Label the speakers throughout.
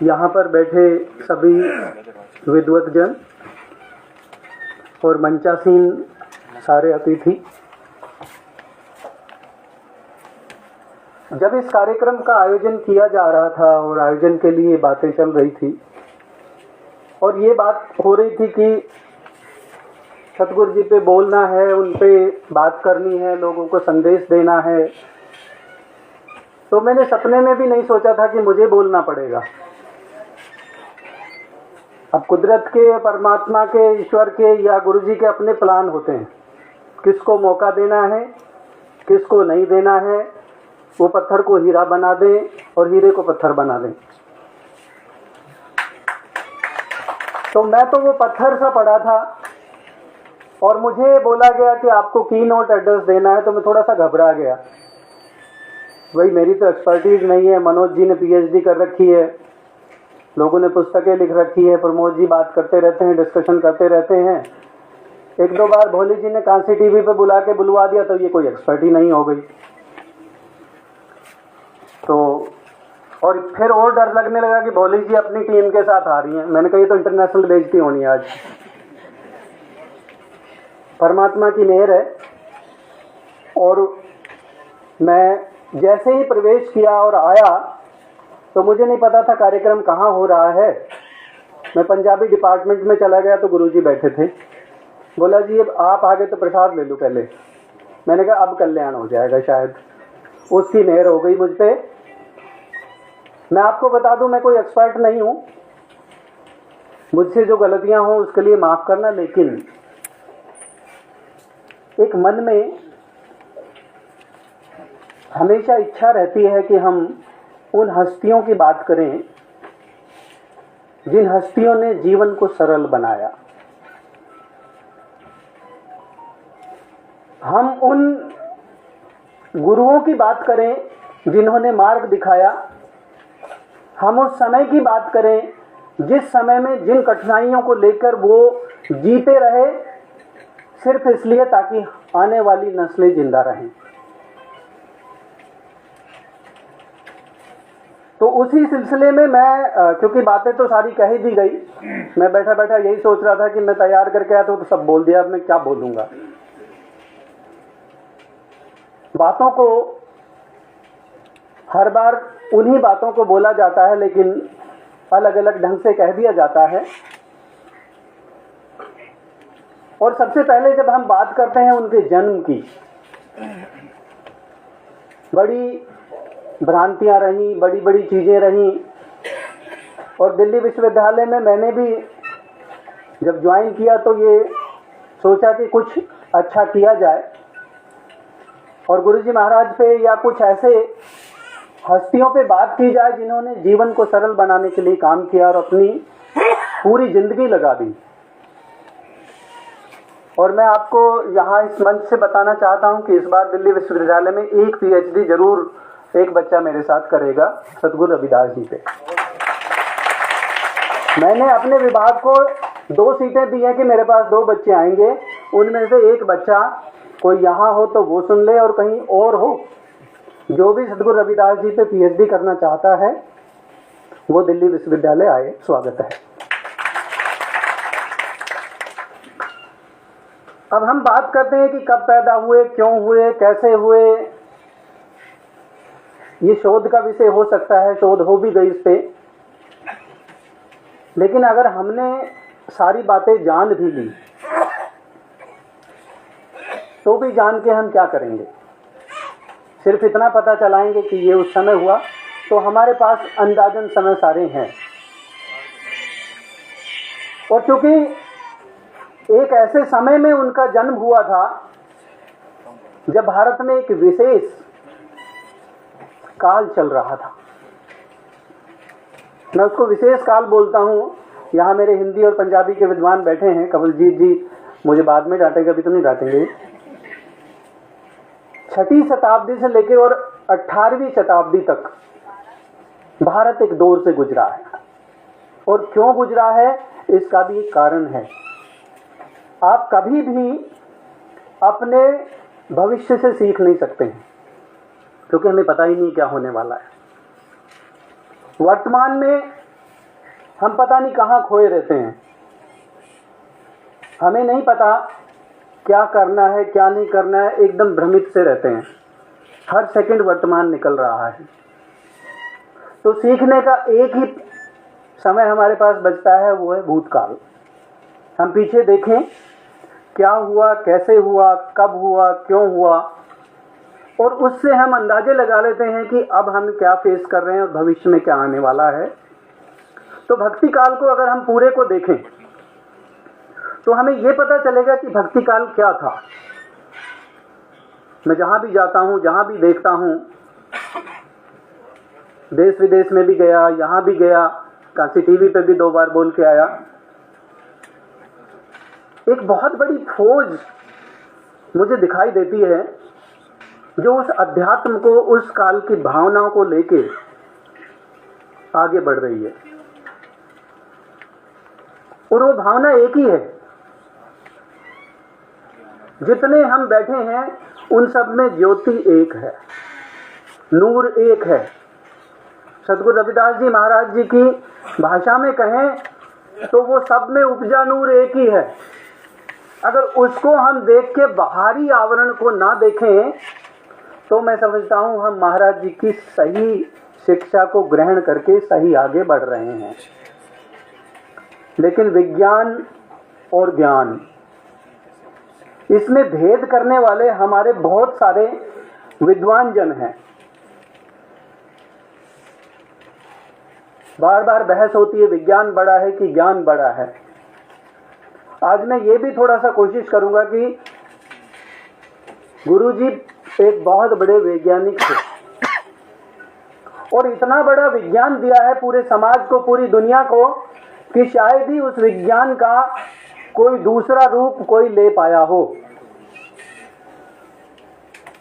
Speaker 1: यहाँ पर बैठे सभी विद्वतजन और मंचासीन सारे अतिथि, जब इस कार्यक्रम का आयोजन किया जा रहा था और आयोजन के लिए बातें चल रही थी और ये बात हो रही थी कि सतगुरु जी पे बोलना है, उन पे बात करनी है, लोगों को संदेश देना है, तो मैंने सपने में भी नहीं सोचा था कि मुझे बोलना पड़ेगा। अब कुदरत के, परमात्मा के, ईश्वर के या गुरु जी के अपने प्लान होते हैं, किसको मौका देना है, किसको नहीं देना है। वो पत्थर को हीरा बना दें और हीरे को पत्थर बना दें। तो मैं तो वो पत्थर सा पड़ा था और मुझे बोला गया कि आपको की नोट एड्रेस देना है, तो मैं थोड़ा सा घबरा गया। भाई मेरी तो एक्सपर्टीज नहीं है, मनोज जी ने पीएचडी कर रखी है, लोगों ने पुस्तकें लिख रखी है, प्रमोद जी बात करते रहते हैं, डिस्कशन करते रहते हैं। एक दो बार भोले जी ने कांसी टीवी पे बुलवा दिया, तो ये कोई एक्सपर्ट ही नहीं हो गई। तो और फिर और डर लगने लगा कि भोले जी अपनी टीम के साथ आ रही हैं। मैंने कहा ये तो इंटरनेशनल बेइज्जती होनी है आज। परमात्मा की मेहर है। और मैं जैसे ही प्रवेश किया और आया तो मुझे नहीं पता था कार्यक्रम कहाँ हो रहा है। मैं पंजाबी डिपार्टमेंट में चला गया तो गुरुजी बैठे थे। बोला जी अब आप आगे तो प्रसाद ले लो पहले। मैंने कहा अब कल्याण हो जाएगा, शायद उसकी मेहर हो गई मुझ पर। मैं आपको बता दूं, मैं कोई एक्सपर्ट नहीं हूं, मुझसे जो गलतियां हों उसके लिए माफ़ करना, लेकिन एक मन में हमेशा इच्छा रहती है कि हम उन हस्तियों की बात करें जिन हस्तियों ने जीवन को सरल बनाया। हम उन गुरुओं की बात करें जिन्होंने मार्ग दिखाया। हम उस समय की बात करें जिस समय में जिन कठिनाइयों को लेकर वो जीते रहे, सिर्फ इसलिए ताकि आने वाली नस्लें जिंदा रहें। तो उसी सिलसिले में मैं, क्योंकि बातें तो सारी कह ही दी गई, मैं बैठा बैठा यही सोच रहा था कि मैं तैयार करके आया तो सब बोल दिया, अब मैं क्या बोलूंगा। बातों को हर बार उन्हीं बातों को बोला जाता है, लेकिन अलग अलग ढंग से कह दिया जाता है। और सबसे पहले जब हम बात करते हैं उनके जन्म की, बड़ी भ्रांतियां रहीं, बड़ी बड़ी चीजें रहीं। और दिल्ली विश्वविद्यालय में मैंने भी जब ज्वाइन किया तो ये सोचा कि कुछ अच्छा किया जाए और गुरुजी महाराज पे या कुछ ऐसे हस्तियों पे बात की जाए जिन्होंने जीवन को सरल बनाने के लिए काम किया और अपनी पूरी जिंदगी लगा दी। और मैं आपको यहाँ इस मंच से बताना चाहता हूँ कि इस बार दिल्ली विश्वविद्यालय में एक पीएचडी जरूर एक बच्चा मेरे साथ करेगा, सतगुरु रविदास जी पे। मैंने अपने विभाग को 2 सीटें दी हैं कि मेरे पास 2 बच्चे आएंगे, उनमें से एक बच्चा कोई यहाँ हो तो वो सुन ले और कहीं और हो। जो भी सतगुरु रविदास जी पे पीएचडी करना चाहता है वो दिल्ली विश्वविद्यालय आए, स्वागत है। अब हम बात करते हैं कि कब पैदा हुए, क्यों हुए, कैसे हुए। ये शोध का विषय हो सकता है, शोध हो भी गई इस पे, लेकिन अगर हमने सारी बातें जान भी ली तो भी जान के हम क्या करेंगे। सिर्फ इतना पता चलाएंगे कि ये उस समय हुआ, तो हमारे पास अंदाजन समय सारे हैं। और चूंकि एक ऐसे समय में उनका जन्म हुआ था जब भारत में एक विशेष काल चल रहा था, मैं उसको विशेष काल बोलता हूँ। यहाँ मेरे हिंदी और पंजाबी के विद्वान बैठे हैं, कमलजीत जी मुझे बाद में डांटेंगे, अभी तो नहीं डांटेंगे। 6वीं शताब्दी से लेकर और 18वीं शताब्दी तक भारत एक दौर से गुजरा है। और क्यों गुजरा है इसका भी एक कारण है। आप कभी भी अपने भविष्य से सीख नहीं सकते हैं, क्योंकि हमें पता ही नहीं क्या होने वाला है। वर्तमान में हम पता नहीं कहाँ खोए रहते हैं। हमें नहीं पता क्या करना है क्या नहीं करना है, एकदम भ्रमित से रहते हैं। हर सेकंड वर्तमान निकल रहा है। तो सीखने का एक ही समय हमारे पास बचता है, वो है भूतकाल। हम पीछे देखें क्या हुआ, कैसे हुआ, कब हुआ, क्यों हुआ, और उससे हम अंदाजे लगा लेते हैं कि अब हम क्या फेस कर रहे हैं और भविष्य में क्या आने वाला है। तो भक्ति काल को अगर हम पूरे को देखें तो हमें यह पता चलेगा कि भक्ति काल क्या था। मैं जहां भी जाता हूं, जहां भी देखता हूं, देश विदेश में भी गया, यहां भी गया, काशी टीवी पे भी 2 बार बोल के आया, एक बहुत बड़ी फौज मुझे दिखाई देती है जो उस अध्यात्म को, उस काल की भावनाओं को लेके आगे बढ़ रही है। और वो भावना एक ही है। जितने हम बैठे हैं उन सब में ज्योति एक है, नूर एक है। सतगुरु रविदास जी महाराज जी की भाषा में कहें तो वो सब में उपजा नूर एक ही है। अगर उसको हम देख के बाहरी आवरण को ना देखें तो मैं समझता हूं हम महाराज जी की सही शिक्षा को ग्रहण करके सही आगे बढ़ रहे हैं। लेकिन विज्ञान और ज्ञान, इसमें भेद करने वाले हमारे बहुत सारे विद्वान जन हैं। बार बार बहस होती है विज्ञान बड़ा है कि ज्ञान बड़ा है। आज मैं ये भी थोड़ा सा कोशिश करूंगा कि गुरुजी एक बहुत बड़े वैज्ञानिक थे और इतना बड़ा विज्ञान दिया है पूरे समाज को, पूरी दुनिया को, कि शायद ही उस विज्ञान का कोई दूसरा रूप कोई ले पाया हो।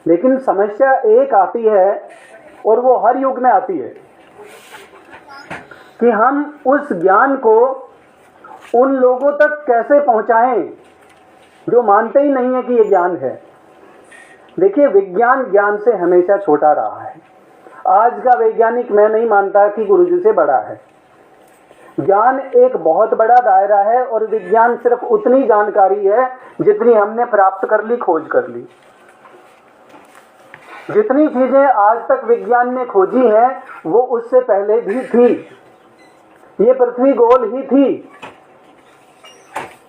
Speaker 1: लेकिन समस्या एक आती है और वो हर युग में आती है कि हम उस ज्ञान को उन लोगों तक कैसे पहुंचाएं जो मानते ही नहीं है कि ये ज्ञान है। देखिए, विज्ञान ज्ञान से हमेशा छोटा रहा है। आज का वैज्ञानिक मैं नहीं मानता कि गुरुजी से बड़ा है। ज्ञान एक बहुत बड़ा दायरा है और विज्ञान सिर्फ उतनी जानकारी है जितनी हमने प्राप्त कर ली, खोज कर ली। जितनी चीजें आज तक विज्ञान ने खोजी हैं वो उससे पहले भी थी। ये पृथ्वी गोल ही थी।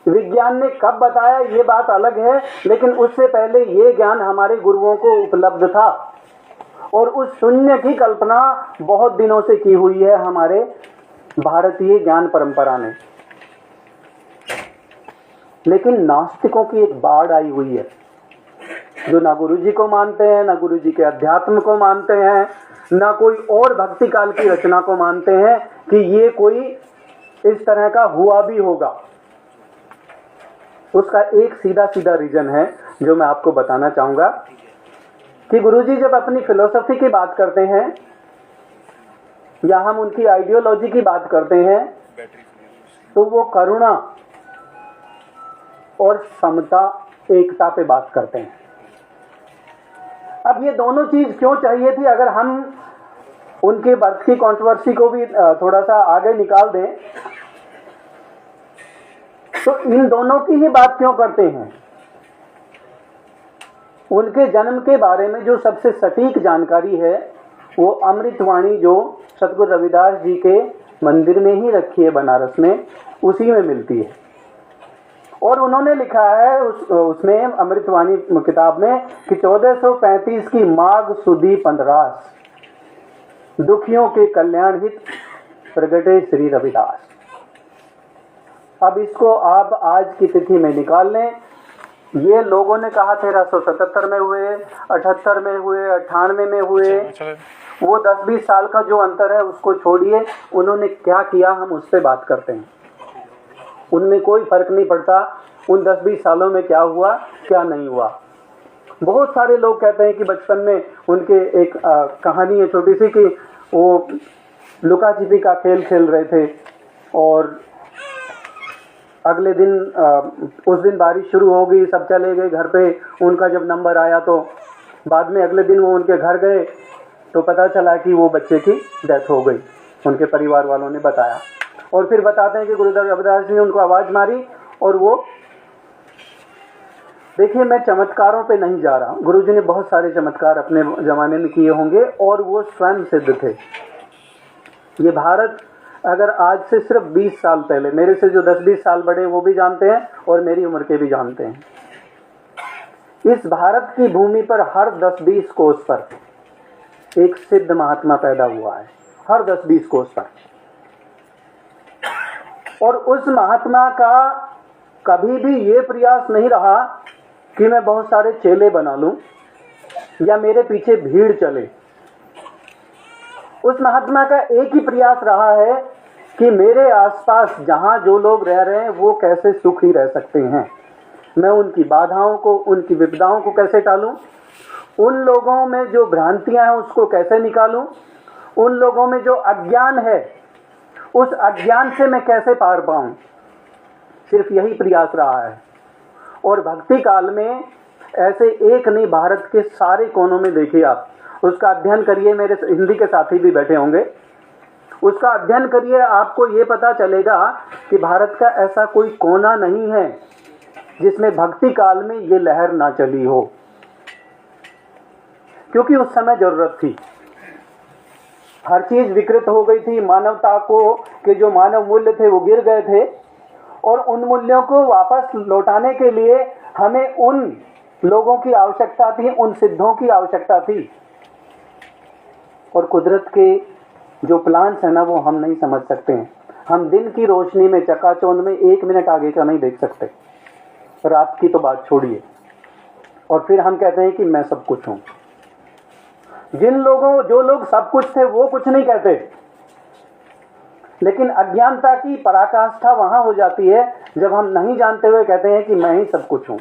Speaker 1: विज्ञान ने कब बताया ये बात अलग है, लेकिन उससे पहले ये ज्ञान हमारे गुरुओं को उपलब्ध था और उस शून्य की कल्पना बहुत दिनों से की हुई है हमारे भारतीय ज्ञान परंपरा ने। लेकिन नास्तिकों की एक बाढ़ आई हुई है जो ना गुरुजी को मानते हैं, ना गुरुजी के अध्यात्म को मानते हैं, ना कोई और भक्ति काल की रचना को मानते हैं कि ये कोई इस तरह का हुआ भी होगा। उसका एक सीधा सीधा रीजन है जो मैं आपको बताना चाहूंगा कि गुरुजी जब अपनी फिलोसफी की बात करते हैं या हम उनकी आइडियोलॉजी की बात करते हैं तो वो करुणा और समता, एकता पे बात करते हैं। अब ये दोनों चीज क्यों चाहिए थी? अगर हम उनके बर्थ की कंट्रोवर्सी को भी थोड़ा सा आगे निकाल दें तो इन दोनों की ही बात क्यों करते हैं? उनके जन्म के बारे में जो सबसे सटीक जानकारी है वो अमृतवाणी जो सतगुरु रविदास जी के मंदिर में ही रखी है बनारस में, उसी में मिलती है। और उन्होंने लिखा है उसमें अमृतवाणी किताब में कि 1435 की माघ सुदी 15 दुखियों के कल्याण हित प्रगटे श्री रविदास। अब इसको आप आज की तिथि में निकाल लें। ये लोगों ने कहा 1377 में हुए, 78 में हुए, 98 में हुए। वो 10-20 साल का जो अंतर है उसको छोड़िए, उन्होंने क्या किया हम उस पर बात करते हैं। उनमें कोई फर्क नहीं पड़ता उन 10-20 सालों में क्या हुआ क्या नहीं हुआ। बहुत सारे लोग कहते हैं कि बचपन में उनके एक कहानी है छोटी सी कि वो लुका छिपी का खेल खेल रहे थे और अगले दिन उस दिन बारिश शुरू हो गई, सब चले गए घर पे। उनका जब नंबर आया तो बाद में अगले दिन वो उनके घर गए तो पता चला कि वो बच्चे की डेथ हो गई, उनके परिवार वालों ने बताया। और फिर बताते हैं कि गुरुदेव रविदास जी ने उनको आवाज़ मारी और वो, देखिए मैं चमत्कारों पे नहीं जा रहा, गुरुजी ने बहुत सारे चमत्कार अपने ज़माने में किए होंगे और वो स्वयं सिद्ध थे। ये भारत अगर आज से सिर्फ 20 साल पहले, मेरे से जो 10-20 साल बड़े वो भी जानते हैं और मेरी उम्र के भी जानते हैं, इस भारत की भूमि पर हर 10-20 कोस पर एक सिद्ध महात्मा पैदा हुआ है, हर 10-20 कोस पर। और उस महात्मा का कभी भी ये प्रयास नहीं रहा कि मैं बहुत सारे चेले बना लूं या मेरे पीछे भीड़ चले। उस महात्मा का एक ही प्रयास रहा है कि मेरे आसपास जहां जो लोग रह रहे हैं वो कैसे सुखी रह सकते हैं, मैं उनकी बाधाओं को, उनकी विपदाओं को कैसे टालूं, उन लोगों में जो भ्रांतियां हैं उसको कैसे निकालूं, उन लोगों में जो अज्ञान है उस अज्ञान से मैं कैसे पार पाऊं। सिर्फ यही प्रयास रहा है। और भक्ति काल में ऐसे एक नहीं, भारत के सारे कोनों में देखिए आप, उसका अध्ययन करिए, मेरे हिंदी के साथी भी बैठे होंगे, उसका अध्ययन करिए, आपको ये पता चलेगा कि भारत का ऐसा कोई कोना नहीं है जिसमें भक्ति काल में ये लहर ना चली हो, क्योंकि उस समय जरूरत थी। हर चीज विकृत हो गई थी, मानवता को के जो मानव मूल्य थे वो गिर गए थे, और उन मूल्यों को वापस लौटाने के लिए हमें उन लोगों की आवश्यकता थी, उन सिद्धों की आवश्यकता थी। और कुदरत के जो प्लान्स है ना वो हम नहीं समझ सकते हैं। हम दिन की रोशनी में चकाचौंध में 1 मिनट आगे का नहीं देख सकते, रात की तो बात छोड़िए। और फिर हम कहते हैं कि मैं सब कुछ हूं। जो लोग सब कुछ थे वो कुछ नहीं कहते, लेकिन अज्ञानता की पराकाष्ठा वहां हो जाती है जब हम नहीं जानते हुए कहते हैं कि मैं ही सब कुछ हूं।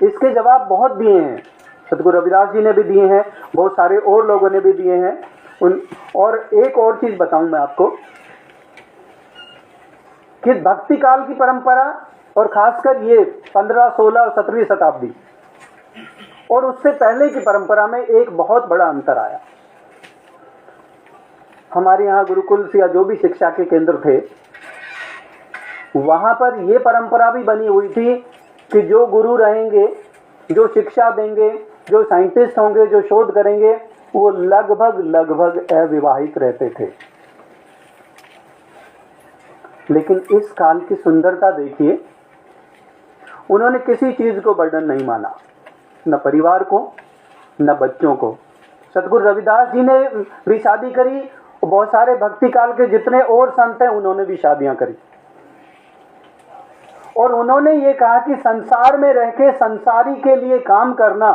Speaker 1: इसके जवाब बहुत दिए हैं, सतगुरु रविदास जी ने भी दिए हैं, बहुत सारे और लोगों ने भी दिए हैं। और एक और चीज बताऊं मैं आपको कि भक्ति काल की परंपरा और खासकर ये 15, 16 और 17वीं शताब्दी और उससे पहले की परंपरा में एक बहुत बड़ा अंतर आया। हमारे यहाँ गुरुकुल या जो भी शिक्षा के केंद्र थे वहां पर यह परंपरा भी बनी हुई थी कि जो गुरु रहेंगे, जो शिक्षा देंगे, जो साइंटिस्ट होंगे, जो शोध करेंगे, वो लगभग अविवाहित रहते थे। लेकिन इस काल की सुंदरता देखिए, उन्होंने किसी चीज को बर्डन नहीं माना, न परिवार को न बच्चों को। सतगुरु रविदास जी ने भी शादी करी, बहुत सारे भक्ति काल के जितने और संत हैं उन्होंने भी शादियां करी, और उन्होंने ये कहा कि संसार में रह के संसारी के लिए काम करना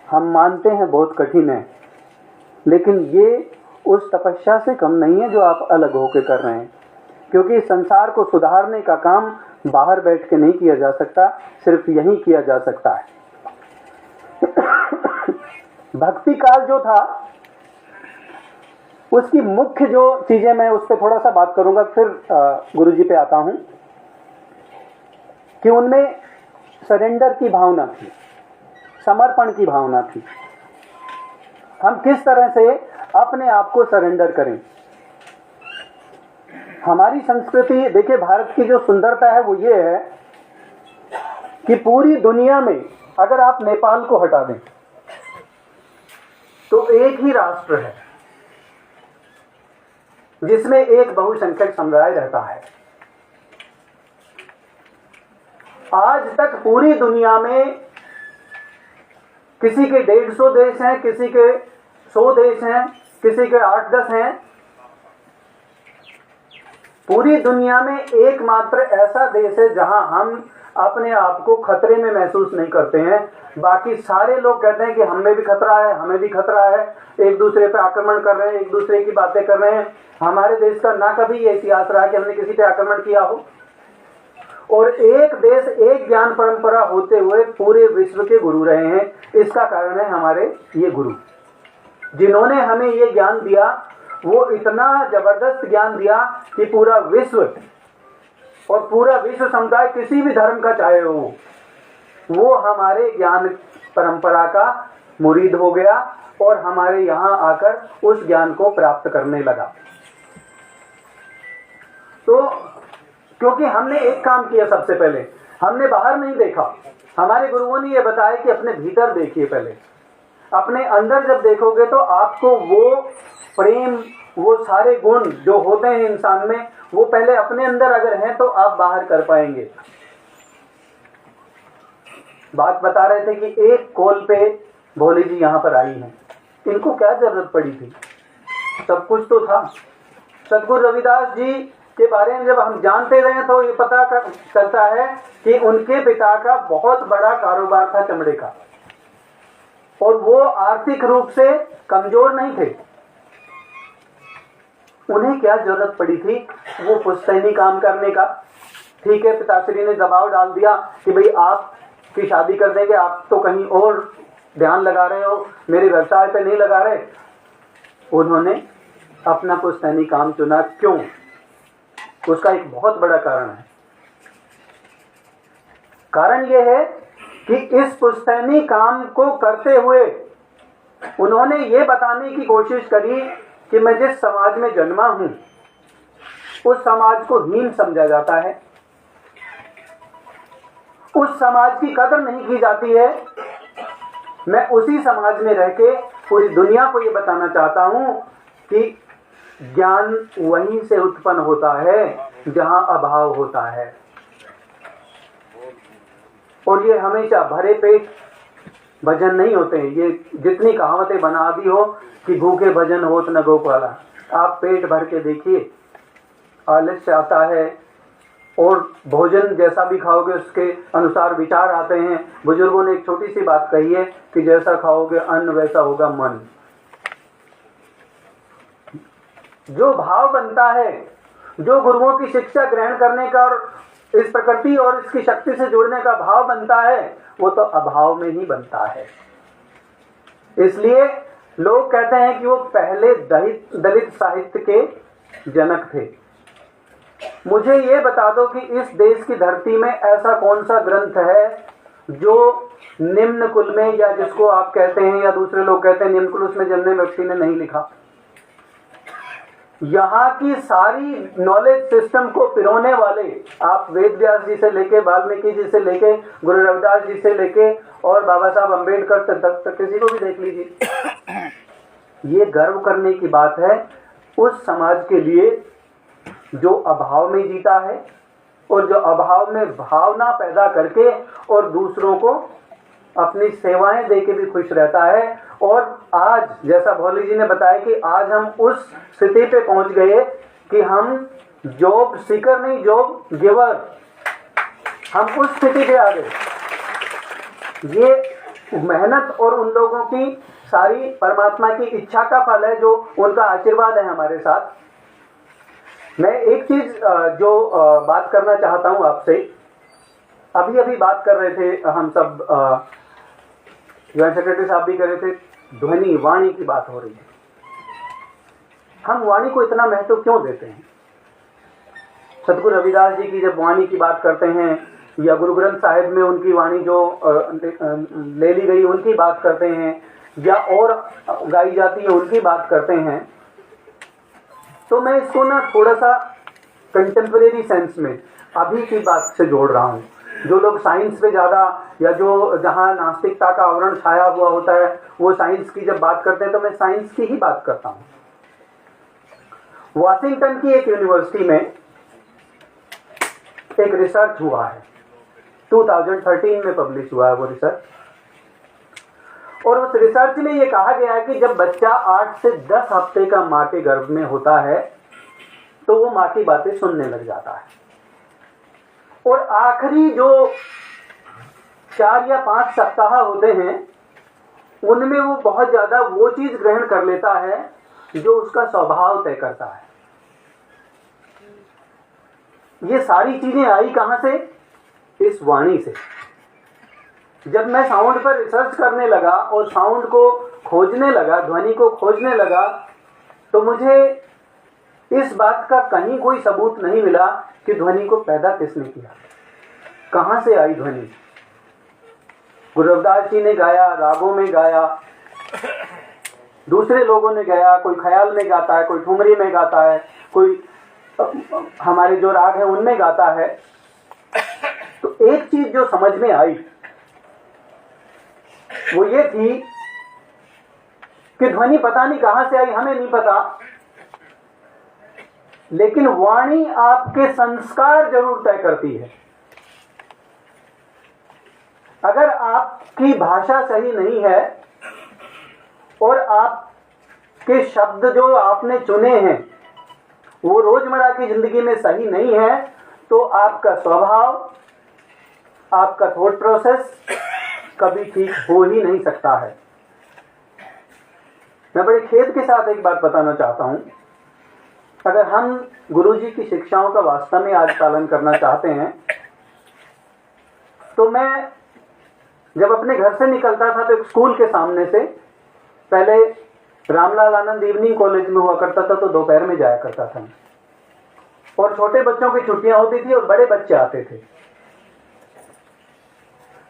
Speaker 1: हम मानते हैं बहुत कठिन है, लेकिन ये उस तपस्या से कम नहीं है जो आप अलग होकर कर रहे हैं, क्योंकि संसार को सुधारने का काम बाहर बैठ के नहीं किया जा सकता, सिर्फ यही किया जा सकता है। भक्ति काल जो था उसकी मुख्य जो चीजें, मैं उस पर थोड़ा सा बात करूंगा, फिर गुरुजी पे आता हूं, कि उनमें सरेंडर की भावना थी, समर्पण की भावना थी। हम किस तरह से अपने आप को सरेंडर करें। हमारी संस्कृति देखिए, भारत की जो सुंदरता है वो ये है कि पूरी दुनिया में अगर आप नेपाल को हटा दें तो एक ही राष्ट्र है जिसमें एक बहुसंख्यक समुदाय रहता है। आज तक पूरी दुनिया में किसी के 150 देश हैं, किसी के 100 देश हैं, किसी के 8-10 हैं। पूरी दुनिया में एकमात्र ऐसा देश है जहां हम अपने आप को खतरे में महसूस नहीं करते हैं। बाकी सारे लोग कहते हैं कि हमें भी खतरा है, हमें भी खतरा है, एक दूसरे पे आक्रमण कर रहे हैं, एक दूसरे की बातें कर रहे हैं। हमारे देश का ना कभी ये इतिहास रहा कि हमने किसी पे आक्रमण किया हो। और एक देश, एक ज्ञान परंपरा होते हुए पूरे विश्व के गुरु रहे हैं। इसका कारण है हमारे ये गुरु, जिन्होंने हमें ये ज्ञान दिया। वो इतना जबरदस्त ज्ञान दिया कि पूरा विश्व और पूरा विश्व समुदाय किसी भी धर्म का चाहे हो, वो हमारे ज्ञान परंपरा का मुरीद हो गया और हमारे यहाँ आकर उस ज्ञान को प्राप्त करने लगा। तो क्योंकि हमने एक काम किया, सबसे पहले हमने बाहर नहीं देखा। हमारे गुरुओं ने यह बताया कि अपने भीतर देखिए, पहले अपने अंदर जब देखोगे तो आपको वो प्रेम, वो सारे गुण जो होते हैं इंसान में, वो पहले अपने अंदर अगर हैं तो आप बाहर कर पाएंगे। बात बता रहे थे कि एक कॉल पे भोले जी यहाँ पर आई हैं, इनको क्या जरूरत पड़ी थी, सब कुछ तो था। सदगुरु रविदास जी के बारे में जब हम जानते रहे तो ये पता चलता है कि उनके पिता का बहुत बड़ा कारोबार था चमड़े का, और वो आर्थिक रूप से कमजोर नहीं थे। उन्हें क्या जरूरत पड़ी थी वो पुश्तैनी काम करने का। ठीक है, पिताश्री ने दबाव डाल दिया कि भाई आपकी शादी कर देंगे, आप तो कहीं और ध्यान लगा रहे हो, मेरे व्यवसाय पे नहीं लगा रहे। उन्होंने अपना पुश्तैनी काम चुना। क्यों? उसका एक बहुत बड़ा कारण है। कारण यह है कि इस पुश्तैनी काम को करते हुए उन्होंने ये बताने की कोशिश करी कि मैं जिस समाज में जन्मा हूं उस समाज को हीन समझा जाता है, उस समाज की कदर नहीं की जाती है। मैं उसी समाज में रह के पूरी दुनिया को ये बताना चाहता हूं कि ज्ञान वहीं से उत्पन्न होता है जहां अभाव होता है। और ये हमेशा भरे पेट भजन नहीं होते हैं। ये जितनी कहावतें बना दी हो कि भूखे भजन होत न गोपाला, आप पेट भर के देखिए, आलस्य आता है और भोजन जैसा भी खाओगे उसके अनुसार विचार आते हैं। बुजुर्गों ने एक छोटी सी बात कही है कि जैसा खाओगे अन्न वैसा होगा मन। जो भाव बनता है, जो गुरुओं की शिक्षा ग्रहण करने का और इस प्रकृति और इसकी शक्ति से जुड़ने का भाव बनता है, वो तो अभाव में ही बनता है। इसलिए लोग कहते हैं कि वो पहले दलित साहित्य के जनक थे। मुझे ये बता दो कि इस देश की धरती में ऐसा कौन सा ग्रंथ है जो निम्न कुल में, या जिसको आप कहते हैं या दूसरे लोग कहते हैं निम्न कुल, उसमें जन्मे व्यक्ति ने नहीं लिखा। यहाँ की सारी नॉलेज सिस्टम को पिरोने वाले, आप वेद व्यास जी से लेके, वाल्मीकि जी से लेके, गुरु रविदास जी से लेके और बाबा साहब अम्बेडकर तक किसी को भी देख लीजिए। ये गर्व करने की बात है उस समाज के लिए जो अभाव में जीता है और जो अभाव में भावना पैदा करके और दूसरों को अपनी सेवाएं देके भी खुश रहता है। और आज जैसा भोले जी ने बताया कि आज हम उस स्थिति पे पहुंच गए कि हम जॉब सीकर नहीं, जॉब गिवर, हम उस स्थिति पे आ गए। ये मेहनत और उन लोगों की सारी परमात्मा की इच्छा का फल है, जो उनका आशीर्वाद है हमारे साथ। मैं एक चीज जो बात करना चाहता हूं आपसे, अभी बात कर रहे थे हम सब, जॉइंट सेक्रेटरी साहब भी कर रहे थे, ध्वनि वाणी की बात हो रही है। हम वाणी को इतना महत्व क्यों देते हैं? सदगुरु रविदास जी की जब वाणी की बात करते हैं या गुरु ग्रंथ साहिब में उनकी वाणी जो ले ली गई उनकी बात करते हैं या और गाई जाती है उनकी बात करते हैं, तो मैं इसको ना थोड़ा सा कंटेम्परेरी सेंस में अभी की बात से जोड़ रहा हूँ। जो लोग साइंस पे ज़्यादा, या जो जहाँ नास्तिकता का आवरण छाया हुआ होता है, वो साइंस की जब बात करते हैं तो मैं साइंस की ही बात करता हूँ। वाशिंगटन की एक यूनिवर्सिटी में एक रिसर्च हुआ है, 2013 में पब्लिश हुआ है वो रिसर्च। और उस रिसर्च में ये कहा गया है कि जब बच्चा 8 से 10 हफ्ते का माँ के गर्भ में होता है तो वो माँ की बातें सुनने लग जाता है, और आखिरी जो 4 या 5 सप्ताह होते हैं उनमें वो बहुत ज्यादा वो चीज ग्रहण कर लेता है जो उसका स्वभाव तय करता है। ये सारी चीजें आई कहां से? इस वाणी से। जब मैं साउंड पर रिसर्च करने लगा और साउंड को खोजने लगा, ध्वनि को खोजने लगा, तो मुझे इस बात का कहीं कोई सबूत नहीं मिला कि ध्वनि को पैदा किसने किया, कहां से आई ध्वनि। गुरु रविदास जी ने गाया, रागों में गाया, दूसरे लोगों ने गाया, कोई ख्याल में गाता है, कोई ठुमरी में गाता है, कोई हमारे जो राग है उनमें गाता है, तो एक चीज जो समझ में आई वो ये थी कि ध्वनि पता नहीं कहां से आई, हमें नहीं पता, लेकिन वाणी आपके संस्कार जरूर तय करती है। अगर आपकी भाषा सही नहीं है और आपके शब्द जो आपने चुने हैं वो रोजमर्रा की जिंदगी में सही नहीं है, तो आपका स्वभाव, आपका थॉट प्रोसेस कभी ठीक हो ही नहीं सकता है। मैं बड़े खेद के साथ एक बात बताना चाहता हूं, अगर हम गुरुजी की शिक्षाओं का वास्तव में आज पालन करना चाहते हैं, तो मैं जब अपने घर से निकलता था तो एक स्कूल के सामने से, पहले रामलाल आनंद इवनिंग कॉलेज में हुआ करता था, तो दोपहर में जाया करता था, और छोटे बच्चों की छुट्टियां होती थी और बड़े बच्चे आते थे।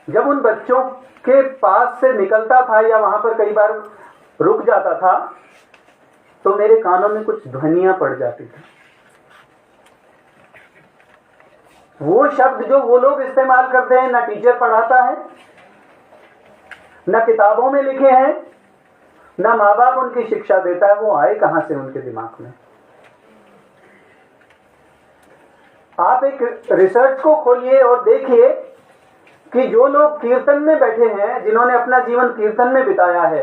Speaker 1: जब उन बच्चों के पास से निकलता था या वहां पर कई बार रुक जाता था, तो मेरे कानों में कुछ ध्वनियां पड़ जाती थी। वो शब्द जो वो लोग इस्तेमाल करते हैं, ना टीचर पढ़ाता है, ना किताबों में लिखे हैं, ना माँ बाप उनकी शिक्षा देता है, वो आए कहां से उनके दिमाग में। आप एक रिसर्च को खोलिए और देखिए कि जो लोग कीर्तन में बैठे हैं, जिन्होंने अपना जीवन कीर्तन में बिताया है,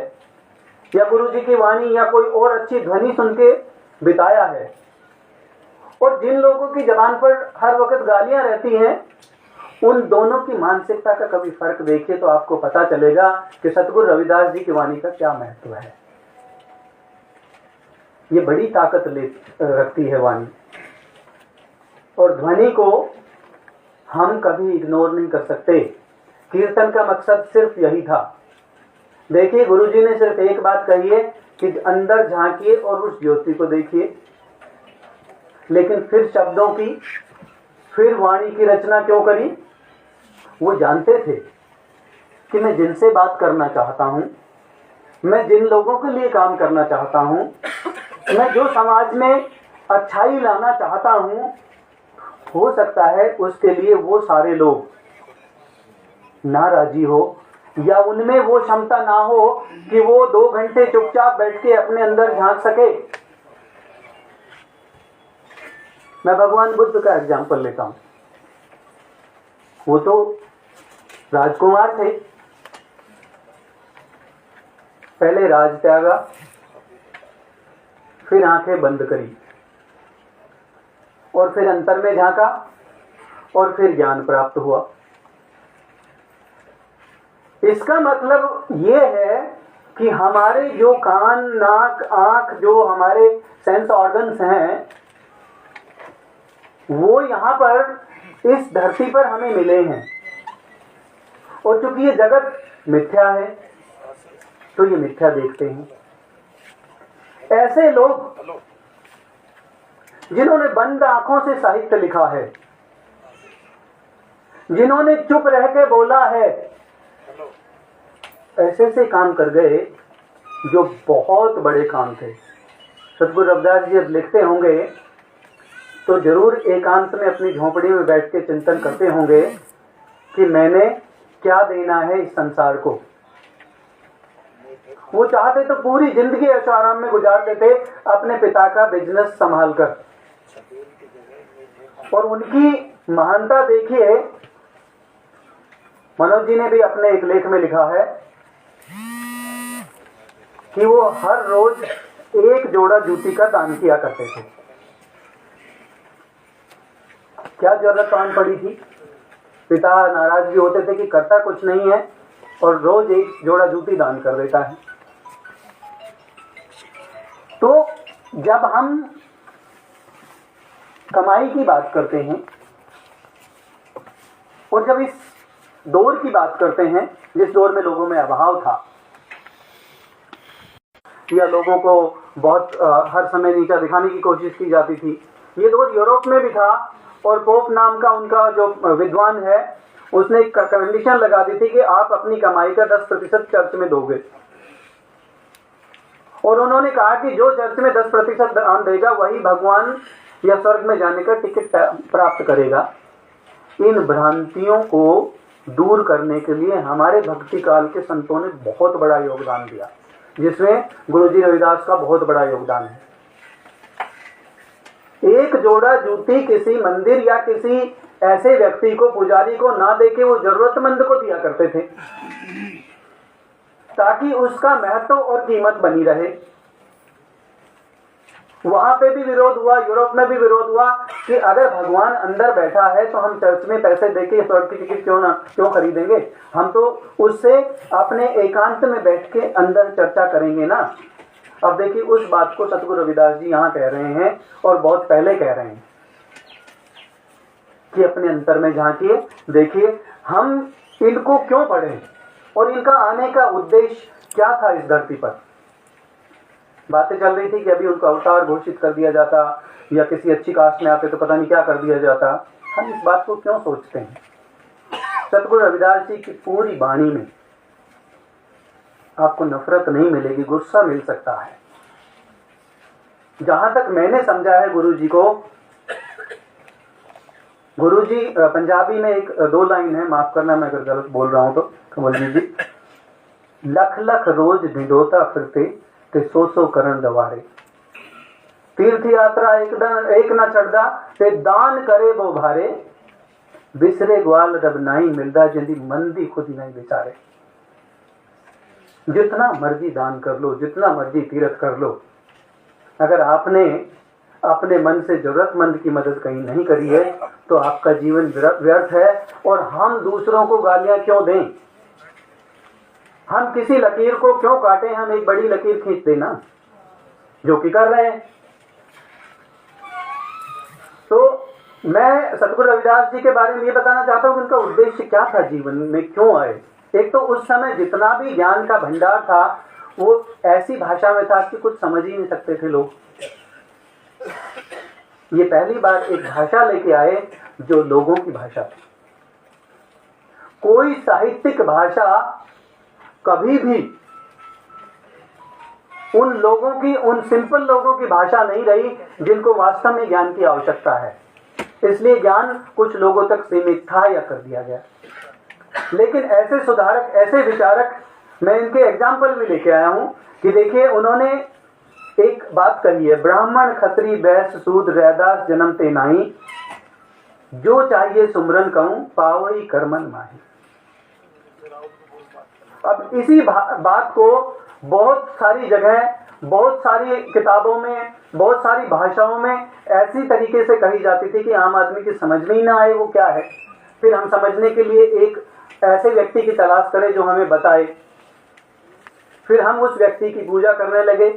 Speaker 1: या गुरुजी की वाणी या कोई और अच्छी ध्वनि सुन के बिताया है, और जिन लोगों की जबान पर हर वक्त गालियां रहती हैं, उन दोनों की मानसिकता का कभी फर्क देखिए तो आपको पता चलेगा कि सतगुरु रविदास जी की वाणी का क्या महत्व है। ये बड़ी ताकत रखती है वाणी, और ध्वनि को हम कभी इग्नोर नहीं कर सकते। कीर्तन का मकसद सिर्फ यही था। देखिए, गुरुजी ने सिर्फ एक बात कही है कि अंदर झांकिए और उस ज्योति को देखिए, लेकिन फिर शब्दों की, फिर वाणी की रचना क्यों करी? वो जानते थे कि मैं जिनसे बात करना चाहता हूं, मैं जिन लोगों के लिए काम करना चाहता हूं, मैं जो समाज में अच्छाई लाना चाहता हूं, हो सकता है उसके लिए वो सारे लोग ना राजी हो, या उनमें वो क्षमता ना हो कि वो 2 घंटे चुपचाप बैठ के अपने अंदर झांक सके। मैं भगवान बुद्ध का एग्जाम्पल लेता हूं। वो तो राजकुमार थे, पहले राज त्यागा, फिर आंखें बंद करी, और फिर अंतर में झांका, और फिर ज्ञान प्राप्त हुआ। इसका मतलब ये है कि हमारे जो कान, नाक, आंख, जो हमारे सेंस ऑर्गन्स हैं, वो यहां पर इस धरती पर हमें मिले हैं, और चूंकि ये जगत मिथ्या है तो ये मिथ्या देखते हैं। ऐसे लोग जिन्होंने बंद आंखों से साहित्य लिखा है, जिन्होंने चुप रह के बोला है, ऐसे से काम कर गए जो बहुत बड़े काम थे। सतगुरु रविदास जी जब लिखते होंगे तो जरूर एकांत में अपनी झोंपड़ी में बैठ के चिंतन करते होंगे कि मैंने क्या देना है इस संसार को। वो चाहते तो पूरी जिंदगी ऐशो आराम में गुजार देते अपने पिता का बिजनेस संभाल कर, और उनकी महानता देखिए। मनोज जी ने भी अपने एक लेख में लिखा है कि वो हर रोज एक जोड़ा जूती का दान किया करते थे। क्या जरूरत आन पड़ी थी? पिता नाराज भी होते थे कि करता कुछ नहीं है और रोज एक जोड़ा जूती दान कर देता है। तो जब हम कमाई की बात करते हैं और जब इस दौर की बात करते हैं जिस दौर में लोगों में अभाव था या लोगों को बहुत हर समय नीचा दिखाने की कोशिश की जाती थी, ये दौर यूरोप में भी था। और पोप नाम का उनका जो विद्वान है उसने एक कंडीशन लगा दी थी कि आप अपनी कमाई का 10% चर्च में दोगे, और उन्होंने कहा कि जो चर्च में 10% दान देगा वही भगवान या स्वर्ग में जाने का टिकट प्राप्त करेगा। इन भ्रांतियों को दूर करने के लिए हमारे भक्ति काल के संतों ने बहुत बड़ा योगदान दिया, जिसमें गुरुजी रविदास का बहुत बड़ा योगदान है। एक जोड़ा जूती किसी मंदिर या किसी ऐसे व्यक्ति को, पुजारी को ना देके वो जरूरतमंद को दिया करते थे, ताकि उसका महत्व और कीमत बनी रहे। वहां पे भी विरोध हुआ, यूरोप में भी विरोध हुआ कि अगर भगवान अंदर बैठा है तो हम चर्च में पैसे देके स्वर्ग की टिकट क्यों खरीदेंगे, हम तो उससे अपने एकांत में बैठ के अंदर चर्चा करेंगे ना। अब देखिए, उस बात को सतगुरु रविदास जी यहाँ कह रहे हैं और बहुत पहले कह रहे हैं कि अपने अंतर में झांकिए, देखिए हम इनको क्यों पढ़ें और इनका आने का उद्देश्य क्या था इस धरती पर। बातें चल रही थी कि अभी उनको अवतार घोषित कर दिया जाता या किसी अच्छी कास्ट में आते तो पता नहीं क्या कर दिया जाता। हम इस बात को क्यों सोचते हैं? सतगुरु रविदास जी की पूरी वाणी में आपको नफरत नहीं मिलेगी, गुस्सा मिल सकता है। जहां तक मैंने समझा है गुरु जी को, गुरु जी पंजाबी में एक 2 लाइन है, माफ करना मैं अगर गलत बोल रहा हूं तो कमल जी। लख लख रोज ढिंडोता फिरते ते 100 करण दवारे, तीर्थ यात्रा एक न चढ़दा ते दान करे वो भारे, बिसरे ग्वाल रब नहीं मिलदा जिंदी मन दी खुद नहीं बेचारे। जितना मर्जी दान कर लो, जितना मर्जी तीर्थ कर लो, अगर आपने अपने मन से जरूरतमंद की मदद कहीं नहीं करी है तो आपका जीवन व्यर्थ है। और हम दूसरों को गालियां क्यों दें? हम किसी लकीर को क्यों काटें? हम एक बड़ी लकीर खींच देना, जो कि कर रहे हैं। तो मैं सतगुरु रविदास जी के बारे में ये बताना चाहता हूं कि उनका उद्देश्य क्या था, जीवन में क्यों आए। एक तो उस समय जितना भी ज्ञान का भंडार था वो ऐसी भाषा में था कि कुछ समझ ही नहीं सकते थे लोग। ये पहली बार एक भाषा लेके आए जो लोगों की भाषा थी। कोई साहित्यिक भाषा कभी भी उन लोगों की, उन सिंपल लोगों की भाषा नहीं रही जिनको वास्तव में ज्ञान की आवश्यकता है। इसलिए ज्ञान कुछ लोगों तक सीमित था या कर दिया गया। लेकिन ऐसे सुधारक, ऐसे विचारक, मैं इनके एग्जाम्पल भी लेके आया हूं कि देखिए उन्होंने एक बात कही है, ब्राह्मण खत्री वैश्य शूद्र रैदास जन्म ते नाही, जो चाहिए सुमरन कहूं पावई कर्मन माही। अब इसी बात को बहुत सारी जगह, बहुत सारी किताबों में, बहुत सारी भाषाओं में ऐसी तरीके से कही जाती थी कि आम आदमी की समझ में ही ना आए वो क्या है। फिर हम समझने के लिए एक ऐसे व्यक्ति की तलाश करें जो हमें बताए, फिर हम उस व्यक्ति की पूजा करने लगे।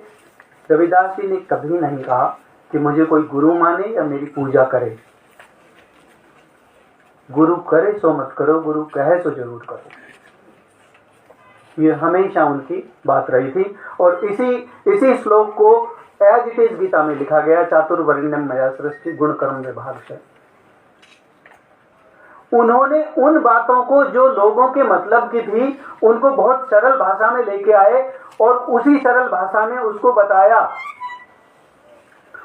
Speaker 1: रविदास जी ने कभी नहीं कहा कि मुझे कोई गुरु माने या मेरी पूजा करे। गुरु करे सो मत करो, गुरु कहे सो जरूर करो। ये हमेशा उनकी बात रही थी। और इसी श्लोक को एज इट इज गीता में लिखा गया, चातुर्वर्ण्यम मया सृष्टि गुण कर्म विभाग से। उन्होंने उन बातों को जो लोगों के मतलब की थी उनको बहुत सरल भाषा में लेके आए और उसी सरल भाषा में उसको बताया।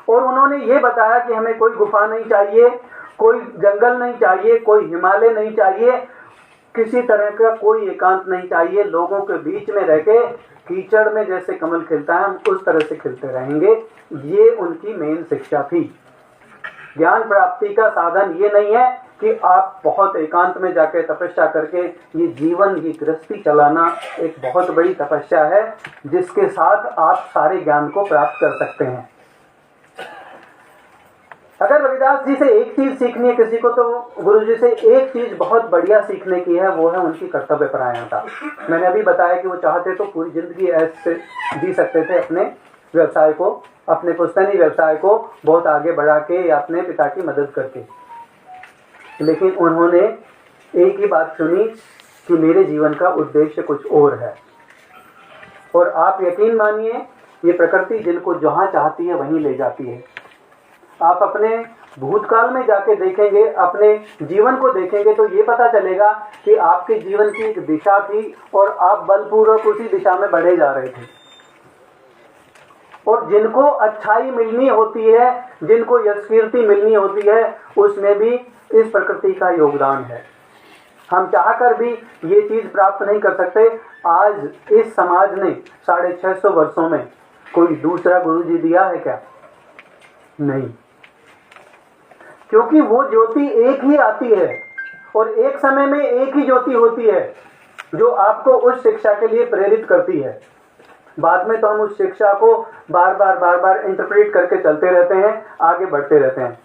Speaker 1: और उन्होंने ये बताया कि हमें कोई गुफा नहीं चाहिए, कोई जंगल नहीं चाहिए, कोई हिमालय नहीं चाहिए, किसी तरह का कोई एकांत नहीं चाहिए। लोगों के बीच में रह के कीचड़ में जैसे कमल खिलता है हम उस तरह से खिलते रहेंगे। ये उनकी मेन शिक्षा थी। ज्ञान प्राप्ति का साधन ये नहीं है कि आप बहुत एकांत में जाके तपस्या करके, ये जीवन, ये गृहस्थी चलाना एक बहुत बड़ी तपस्या है जिसके साथ आप सारे ज्ञान को प्राप्त कर सकते हैं। अगर रविदास जी से एक चीज सीखनी है किसी को तो गुरु जी से एक चीज बहुत बढ़िया सीखने की है, वो है उनकी कर्तव्य परायणता। मैंने अभी बताया कि वो चाहते तो पूरी जिंदगी ऐसे जी सकते थे, अपने व्यवसाय को, अपने पुस्तैनी व्यवसाय को बहुत आगे बढ़ा के या अपने पिता की मदद करके। लेकिन उन्होंने एक ही बात सुनी कि मेरे जीवन का उद्देश्य कुछ और है। और आप यकीन मानिए, ये प्रकृति दिल को जहां चाहती है वहीं ले जाती है। आप अपने भूतकाल में जाके देखेंगे, अपने जीवन को देखेंगे तो ये पता चलेगा कि आपके जीवन की एक दिशा थी और आप बलपूर्वक उसी दिशा में बढ़े जा रहे थे। और जिनको अच्छाई मिलनी होती है, जिनको यश कीर्ति मिलनी होती है, उसमें भी इस प्रकृति का योगदान है। हम चाहकर भी ये चीज प्राप्त नहीं कर सकते। आज इस समाज ने 650 वर्षों में कोई दूसरा गुरु जी दिया है क्या? नहीं, क्योंकि वो ज्योति एक ही आती है और एक समय में एक ही ज्योति होती है जो आपको उस शिक्षा के लिए प्रेरित करती है। बाद में तो हम उस शिक्षा को बार बार इंटरप्रेट करके चलते रहते हैं, आगे बढ़ते रहते हैं।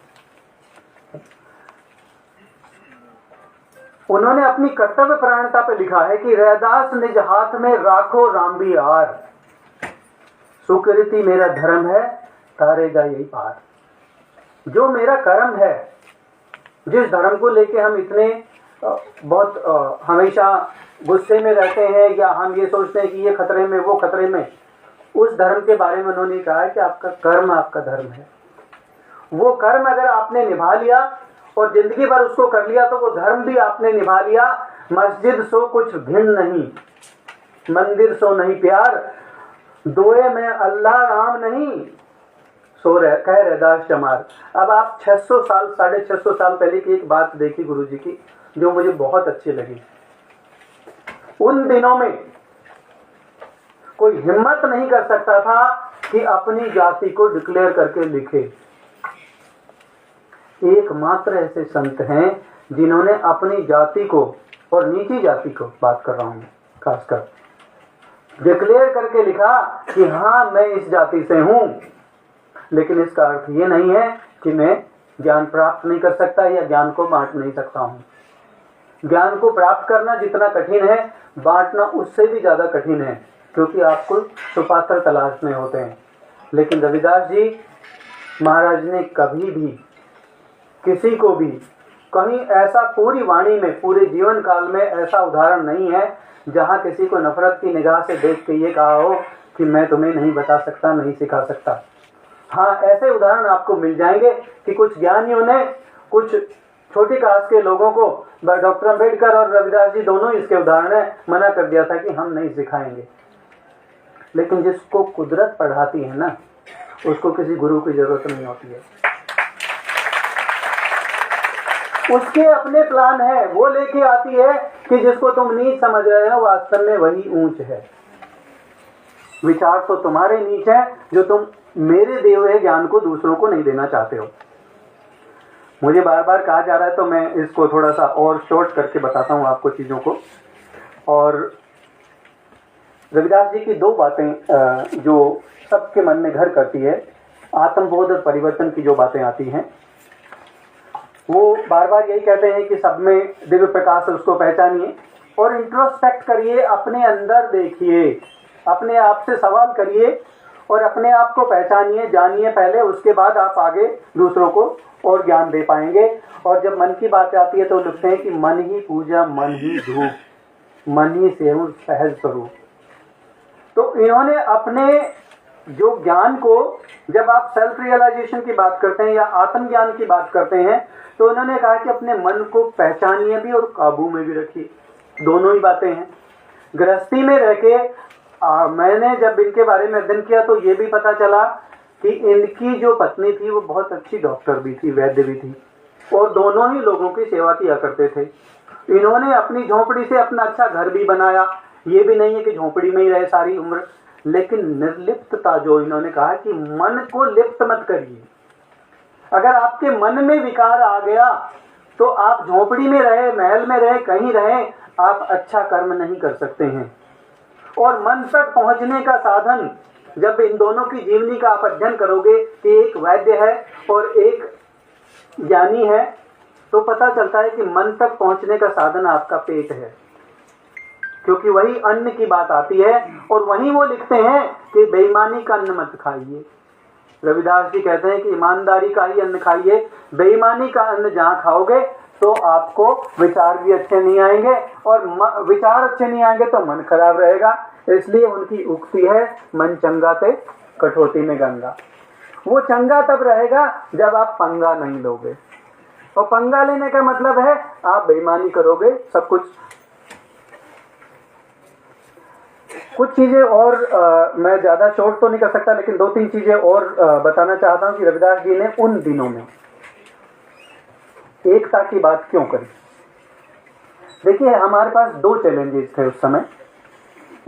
Speaker 1: उन्होंने अपनी कर्तव्य परायणता पे लिखा है कि रैदास निज हाथ में राखो राम भी आर, सुकृति मेरा धर्म है तारेगा यही पार। जो मेरा कर्म है, जिस धर्म को लेके हम इतने बहुत हमेशा गुस्से में रहते हैं या हम ये सोचते हैं कि ये खतरे में वो खतरे में, उस धर्म के बारे में उन्होंने कहा है कि आपका कर्म आपका धर्म है। वो कर्म अगर आपने निभा लिया और जिंदगी भर उसको कर लिया तो वो धर्म भी आपने निभा लिया। मस्जिद सो कुछ भिन्न नहीं, मंदिर सो नहीं प्यार, दोए में अल्लाह राम नहीं, सो कह रैदास चमार। अब आप 600 साल 650 साल पहले की एक बात देखी गुरु जी की, जो मुझे बहुत अच्छी लगी। उन दिनों में कोई हिम्मत नहीं कर सकता था कि अपनी जाति को डिक्लेयर करके लिखे। एकमात्र ऐसे संत हैं जिन्होंने अपनी जाति को, और नीची जाति को बात कर रहा हूं खासकर, डिक्लेयर करके लिखा कि हाँ मैं इस जाति से हूं। लेकिन इसका अर्थ ये नहीं है कि मैं ज्ञान प्राप्त नहीं कर सकता या ज्ञान को बांट नहीं सकता हूं। ज्ञान को प्राप्त करना जितना कठिन है, बांटना उससे भी ज्यादा कठिन है, क्योंकि आपको सुपात्र तलाशने होते हैं। लेकिन रविदास जी महाराज ने कभी भी किसी को भी कहीं ऐसा, पूरी वाणी में पूरे जीवन काल में ऐसा उदाहरण नहीं है जहां किसी को नफरत की निगाह से देख के ये कहा हो कि मैं तुम्हें नहीं बता सकता, नहीं सिखा सकता। हाँ, ऐसे उदाहरण आपको मिल जाएंगे कि कुछ ज्ञानियों ने कुछ छोटी कास्ट के लोगों को, डॉक्टर अंबेडकर और रविदास जी दोनों इसके उदाहरण है, मना कर दिया था कि हम नहीं सिखाएंगे। लेकिन जिसको कुदरत पढ़ाती है ना, उसको किसी गुरु की जरूरत नहीं होती है। उसके अपने प्लान है, वो लेके आती है कि जिसको तुम नीच समझ रहे हो वास्तव में वही ऊंच है। विचार तो तुम्हारे नीच है जो तुम मेरे दिए हुए ज्ञान को दूसरों को नहीं देना चाहते हो। मुझे बार बार कहा जा रहा है तो मैं इसको थोड़ा सा और शॉर्ट करके बताता हूँ आपको चीज़ों को। और रविदास जी की दो बातें जो सबके मन में घर करती है, आत्मबोध और परिवर्तन की जो बातें आती हैं, वो बार बार यही कहते हैं कि सब में दिव्य प्रकाश है, उसको पहचानिए और इंट्रोस्पेक्ट करिए, अपने अंदर देखिए, अपने आप से सवाल करिए और अपने आप को पहचानिए, जानिए पहले, उसके बाद आप आगे दूसरों को और ज्ञान दे पाएंगे। और जब मन की बात आती है तो लिखते हैं कि मन ही पूजा मन ही धूप, मन ही सेहु सहज स्वरूप। तो इन्होंने अपने जो ज्ञान को, जब आप सेल्फ रियलाइजेशन की बात करते हैं या आत्मज्ञान की बात करते हैं, तो उन्होंने कहा कि अपने मन को पहचानिए भी और काबू में भी रखिए। दोनों ही बातें हैं। गृहस्थी में रह के मैंने जब इनके बारे में अध्ययन किया तो ये भी पता चला कि इनकी जो पत्नी थी वो बहुत अच्छी डॉक्टर भी थी, वैद्य भी थी, और दोनों ही लोगों की सेवा किया करते थे। इन्होंने अपनी झोपड़ी से अपना अच्छा घर भी बनाया, ये भी नहीं है कि झोपड़ी में ही रहे सारी उम्र, लेकिन निर्लिप्तता, जो इन्होंने कहा कि मन को लिप्त मत करिए। अगर आपके मन में विकार आ गया तो आप झोपड़ी में रहे, महल में रहे, कहीं रहे, आप अच्छा कर्म नहीं कर सकते हैं। और मन तक पहुंचने का साधन, जब इन दोनों की जीवनी का आप अध्ययन करोगे कि एक वैद्य है और एक ज्ञानी है, तो पता चलता है कि मन तक पहुंचने का साधन आपका पेट है, क्योंकि वही अन्न की बात आती है। और वहीं वो लिखते हैं कि बेईमानी का अन्न मत खाइए। रविदास जी कहते हैं कि ईमानदारी का ही अन्न खाइए, बेईमानी का अन्न जहाँ खाओगे तो आपको विचार भी अच्छे नहीं आएंगे, और विचार अच्छे नहीं आएंगे तो मन खराब रहेगा। इसलिए उनकी उक्ति है, मन चंगा ते कठोती में गंगा। वो चंगा तब रहेगा जब आप पंगा नहीं लोगे, और पंगा लेने का मतलब है आप बेईमानी करोगे, सब कुछ कुछ चीज़ें और मैं ज़्यादा शॉर्ट तो नहीं कर सकता, लेकिन 2-3 चीज़ें और बताना चाहता हूँ कि रविदास जी ने उन दिनों में एकता की बात क्यों करी। देखिए, हमारे पास 2 चैलेंजेस थे उस समय।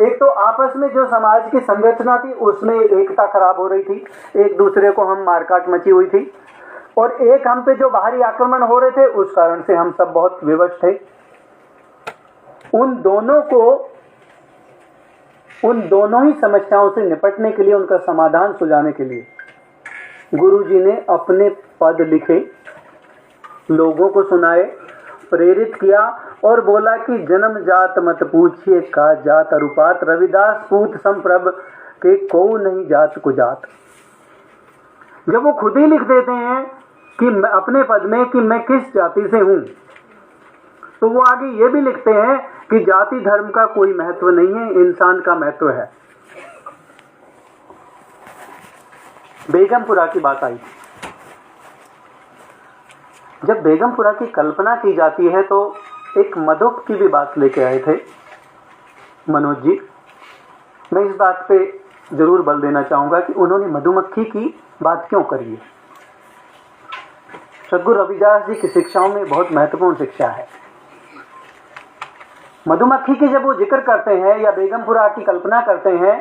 Speaker 1: एक तो आपस में जो समाज की संरचना थी उसमें एकता खराब हो रही थी, एक दूसरे को हम मारकाट मची हुई थी, और एक हम पे जो बाहरी आक्रमण हो रहे थे उस कारण से हम सब बहुत विवश थे। उन दोनों ही समस्याओं से निपटने के लिए, उनका समाधान सुझाने के लिए गुरुजी ने अपने पद लिखे, लोगों को सुनाए, प्रेरित किया और बोला कि जन्म जात मत पूछिए का जात अनुपात, रविदास पूत संप्रभ के को नहीं जात को जात। जब वो खुद ही लिख देते हैं कि अपने पद में कि मैं किस जाति से हूं, तो वो आगे ये भी लिखते हैं कि जाति धर्म का कोई महत्व नहीं है, इंसान का महत्व है। बेगमपुरा की बात आई। जब बेगमपुरा की कल्पना की जाती है तो एक मधुप की भी बात लेके आए थे मनोज जी। मैं इस बात पे जरूर बल देना चाहूंगा कि उन्होंने मधुमक्खी की बात क्यों करी है। सद्गुरु रविदास जी की शिक्षाओं में बहुत महत्वपूर्ण शिक्षा है। मधुमक्खी की जब वो जिक्र करते हैं या बेगमपुरा की कल्पना करते हैं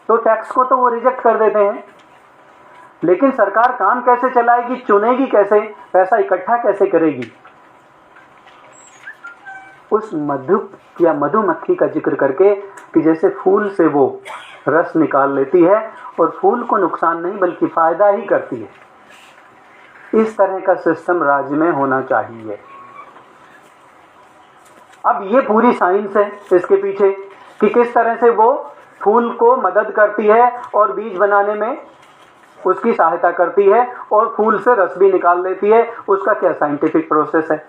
Speaker 1: तो टैक्स को तो वो रिजेक्ट कर देते हैं, लेकिन सरकार काम कैसे चलाएगी, चुनेगी कैसे, पैसा इकट्ठा कैसे करेगी, उस मधुप या मधुमक्खी का जिक्र करके कि जैसे फूल से वो रस निकाल लेती है और फूल को नुकसान नहीं बल्कि फायदा ही करती है, इस तरह का सिस्टम राज्य में होना चाहिए। अब ये पूरी साइंस है इसके पीछे कि किस तरह से वो फूल को मदद करती है और बीज बनाने में उसकी सहायता करती है और फूल से रस भी निकाल लेती है, उसका क्या साइंटिफिक प्रोसेस है।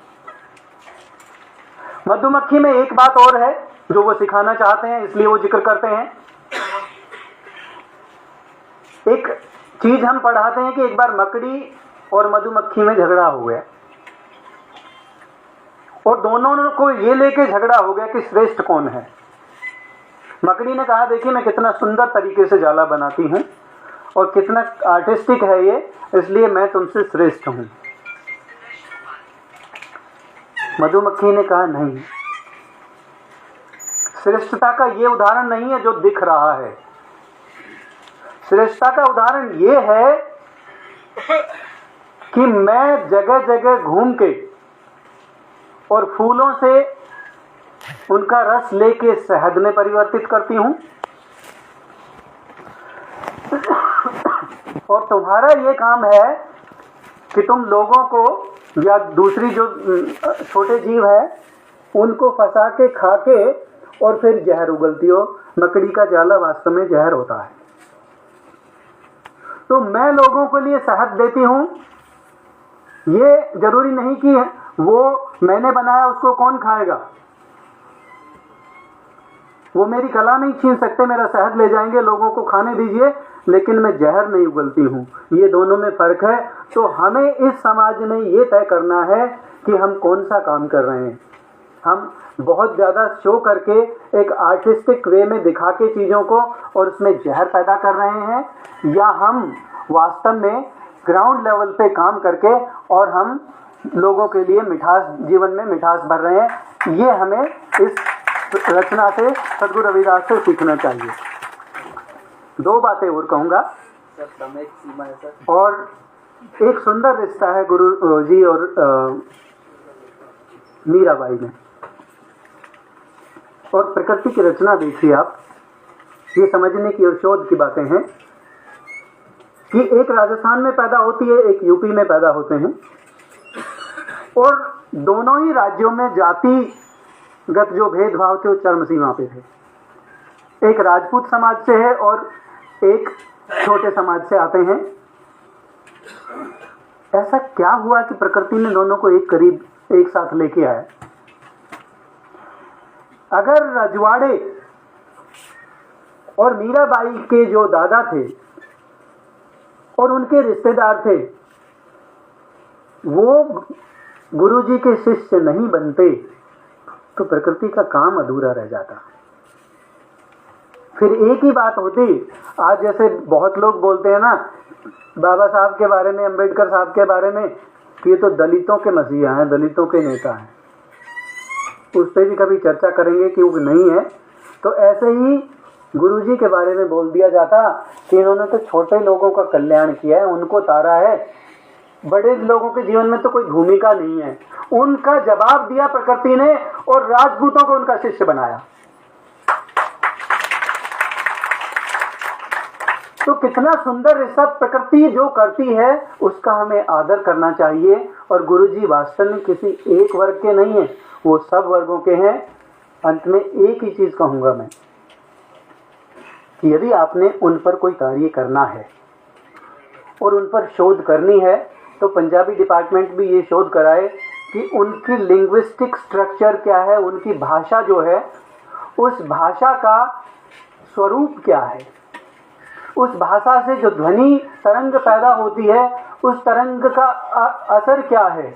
Speaker 1: मधुमक्खी में एक बात और है जो वो सिखाना चाहते हैं, इसलिए वो जिक्र करते हैं। एक चीज हम पढ़ाते हैं कि एक बार मकड़ी और मधुमक्खी में झगड़ा हो गया और दोनों को ये लेके झगड़ा हो गया कि श्रेष्ठ कौन है। मकड़ी ने कहा, देखिए मैं कितना सुंदर तरीके से जाला बनाती हूं और कितना आर्टिस्टिक है ये, इसलिए मैं तुमसे श्रेष्ठ हूं। मधुमक्खी ने कहा, नहीं, श्रेष्ठता का ये उदाहरण नहीं है जो दिख रहा है। श्रेष्ठता का उदाहरण ये है कि मैं जगह जगह घूम के और फूलों से उनका रस लेके शहद में परिवर्तित करती हूं, और तुम्हारा ये काम है कि तुम लोगों को या दूसरी जो छोटे जीव है उनको फंसा के खा के और फिर जहर उगलती हो। मकड़ी का जाला वास्तव में जहर होता है। तो मैं लोगों के लिए शहद देती हूं, ये जरूरी नहीं कि वो मैंने बनाया उसको कौन खाएगा, वो मेरी कला नहीं छीन सकते, मेरा शहद ले जाएंगे, लोगों को खाने दीजिए, लेकिन मैं जहर नहीं उगलती हूं। ये दोनों में फर्क है। तो हमें इस समाज में ये तय करना है कि हम कौन सा काम कर रहे हैं। हम बहुत ज़्यादा शो करके एक आर्टिस्टिक वे में दिखा के चीज़ों को और उसमें जहर पैदा कर रहे हैं, या हम वास्तव में ग्राउंड लेवल पे काम करके और हम लोगों के लिए मिठास, जीवन में मिठास भर रहे हैं। ये हमें इस रचना से, सद्गुरु रविदास से सीखना चाहिए। 2 बातें और कहूँगा और एक सुंदर रिश्ता है गुरु जी और मीराबाई में। और प्रकृति की रचना देखिए आप, ये समझने की और शोध की बातें हैं कि एक राजस्थान में पैदा होती है, एक यूपी में पैदा होते हैं, और दोनों ही राज्यों में जातिगत जो भेदभाव थे वो चरम सीमा पे थे। एक राजपूत समाज से है और एक छोटे समाज से आते हैं। ऐसा क्या हुआ कि प्रकृति ने दोनों को एक करीब एक साथ लेके आया। अगर रजवाड़े और मीराबाई के जो दादा थे और उनके रिश्तेदार थे, वो गुरुजी के शिष्य नहीं बनते तो प्रकृति का काम अधूरा रह जाता। फिर एक ही बात होती। आज जैसे बहुत लोग बोलते हैं ना बाबा साहब के बारे में, अंबेडकर साहब के बारे में कि ये तो दलितों के मसीहा हैं, दलितों के नेता हैं, उस पर भी कभी चर्चा करेंगे कि वो नहीं है। तो ऐसे ही गुरुजी के बारे में बोल दिया जाता कि इन्होंने तो छोटे लोगों का कल्याण किया है, उनको तारा है, बड़े लोगों के जीवन में तो कोई भूमिका नहीं है। उनका जवाब दिया प्रकृति ने और राजपूतों को उनका शिष्य बनाया। तो कितना सुंदर सब प्रकृति जो करती है उसका हमें आदर करना चाहिए। और गुरुजी वास्तव में किसी एक वर्ग के नहीं है, वो सब वर्गों के हैं। अंत में एक ही चीज कहूंगा मैं कि यदि आपने उन पर कोई कार्य करना है और उन पर शोध करनी है तो पंजाबी डिपार्टमेंट भी ये शोध कराए कि उनकी लिंग्विस्टिक स्ट्रक्चर क्या है, उनकी भाषा जो है उस भाषा का स्वरूप क्या है, उस भाषा से जो ध्वनि तरंग पैदा होती है उस तरंग का असर क्या है,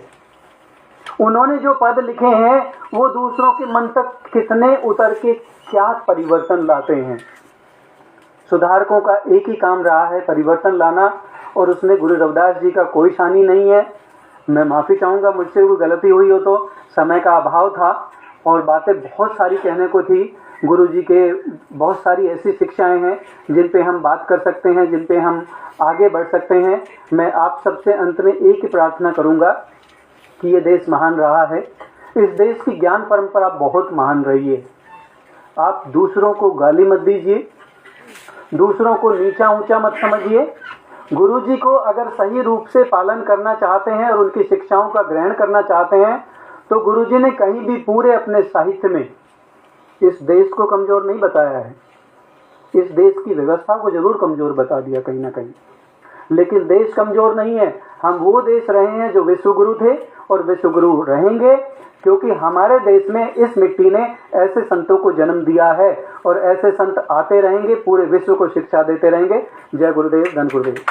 Speaker 1: उन्होंने जो पद लिखे हैं वो दूसरों के मन तक कितने उतर के क्या परिवर्तन लाते हैं। सुधारकों का एक ही काम रहा है, परिवर्तन लाना, और उसमें गुरु रविदास जी का कोई शानी नहीं है। मैं माफ़ी चाहूँगा मुझसे कोई गलती हुई हो तो, समय का अभाव था और बातें बहुत सारी कहने को थी। गुरु जी के बहुत सारी ऐसी शिक्षाएं हैं जिन पे हम बात कर सकते हैं, जिन पे हम आगे बढ़ सकते हैं। मैं आप सबसे अंत में एक ही प्रार्थना करूँगा कि ये देश महान रहा है, इस देश की ज्ञान परंपरा बहुत महान रही है। आप दूसरों को गाली मत दीजिए, दूसरों को नीचा ऊंचा मत समझिए। गुरुजी को अगर सही रूप से पालन करना चाहते हैं और उनकी शिक्षाओं का ग्रहण करना चाहते हैं तो गुरुजी ने कहीं भी पूरे अपने साहित्य में इस देश को कमजोर नहीं बताया है। इस देश की व्यवस्था को जरूर कमजोर बता दिया कहीं ना कहीं, लेकिन देश कमजोर नहीं है। हम वो देश रहे हैं जो विश्वगुरु थे और विश्वगुरु रहेंगे, क्योंकि हमारे देश में इस मिट्टी ने ऐसे संतों को जन्म दिया है और ऐसे संत आते रहेंगे, पूरे विश्व को शिक्षा देते रहेंगे। जय गुरुदेव, धन गुरुदेव।